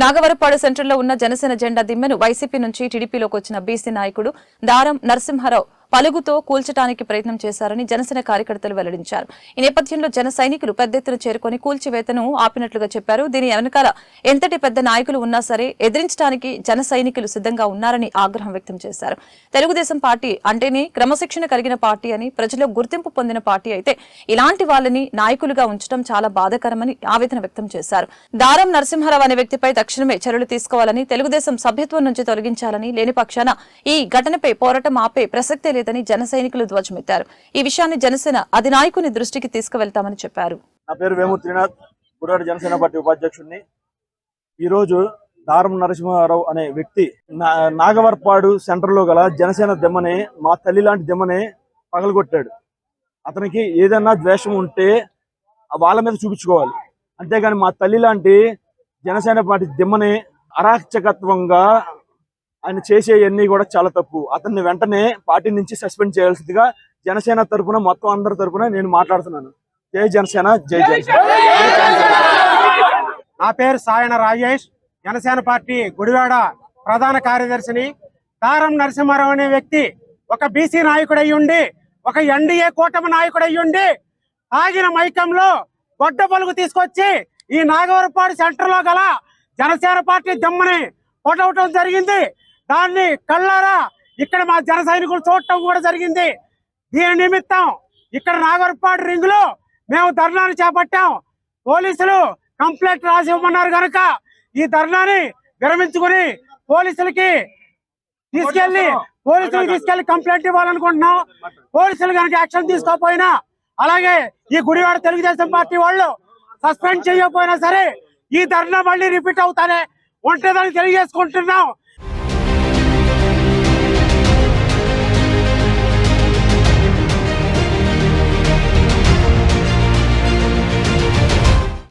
నాగవరపాడు సెంటర్లో ఉన్న జనసేన జెండా దిమ్మెను వైసీపీ నుంచి టీడీపీలోకి వచ్చిన బీసీ నాయకుడు దారం నరసింహారావు పలుగుతో కూల్చడానికి ప్రయత్నం చేశారని జనసేన కార్యకర్తలు వెల్లడించారు. ఈ నేపథ్యంలో జన సైనికులు పెద్ద ఎత్తున చేరుకుని కూల్చివేతను ఆపినట్లుగా చెప్పారు. దీని వెనకాల ఎంతటి పెద్ద నాయకులు ఉన్నా సరే ఎదిరించడానికి జన సైనికులు సిద్ధంగా ఉన్నారని ఆగ్రహం వ్యక్తం చేశారు. తెలుగుదేశం పార్టీ అంటేనే క్రమశిక్షణ కలిగిన పార్టీ అని, ప్రజల్లో గుర్తింపు పొందిన పార్టీ అయితే ఇలాంటి వాళ్ళని నాయకులుగా ఉంచడం చాలా బాధాకరమని ఆవేదన వ్యక్తం చేశారు. దారం నరసింహారావు అనే వ్యక్తిపై తక్షణమే చర్యలు తీసుకోవాలని, తెలుగుదేశం సభ్యత్వం నుంచి తొలగించాలని, లేని పక్షాన ఈ ఘటనపై పోరాటం ఆపే ప్రసక్తే లేదని జన సైనికులు ధ్వజమెత్తారు. ఈ విషయాన్ని జనసేన అధినాయకుని దృష్టికి తీసుకువెళ్తామని చెప్పారు. నా పేరు వేమూరి త్రినాథ్, గుడివాడ జనసేన పార్టీ ఉపాధ్యక్షుడిని. ఈరోజు దారం నరసింహారావు అనే వ్యక్తి నాగవరపాడు సెంటర్లో గల జనసేన దెమ్మనే, మా తల్లి లాంటి దెమ్మనే పగలగొట్టాడు. అతనికి ఏదైనా ద్వేషం ఉంటే వాళ్ళ మీద చూపించుకోవాలి, అంతేగాని మా తల్లి లాంటి జనసేన పార్టీ దెమ్మనే అరాచకత్వంగా ఆయన చేసేవన్నీ కూడా చాలా తప్పు. అతన్ని వెంటనే పార్టీ నుంచి సస్పెండ్ చేయాల్సిందిగా జనసేన తరపున, మొత్తం అందరి తరపున నేను మాట్లాడుతున్నాను. జై జనసేన, జై జనసేన. నా పేరు సాయన రాజేష్, జనసేన పార్టీ గుడివాడ ప్రధాన కార్యదర్శిని. దారం నరసింహారావు అనే వ్యక్తి ఒక బీసీ నాయకుడు అయ్యుండి, ఒక ఎన్డీఏ కూటమి నాయకుడు అయ్యుండి, ఆగిన మైకంలో గొడ్డ పలుగు తీసుకొచ్చి ఈ నాగవరపాడు సెంటర్ లో గల జనసేన పార్టీ దమ్మని కొట్టవటం జరిగింది. దాన్ని కళ్ళారా ఇక్కడ మా జన సైనికులు చూడటం కూడా జరిగింది. దీని నిమిత్తం ఇక్కడ నాగవరపాడు రింగ్ లో మేము ధర్నాను చేపట్టాం. పోలీసులు కంప్లైంట్ రాసి ఇవ్వమన్నారు కనుక ఈ ధర్నాని విరమించుకుని పోలీసులకి తీసుకెళ్లి కంప్లైంట్ ఇవ్వాలనుకుంటున్నాం. పోలీసులు కనుక యాక్షన్ తీసుకోకపోయినా, అలాగే ఈ గుడివాడ తెలుగుదేశం పార్టీ వాళ్ళు సస్పెండ్ చేయకపోయినా సరే ఈ ధర్నా మళ్ళీ రిపీట్ అవుతానే ఉంటుందని తెలియజేసుకుంటున్నాం.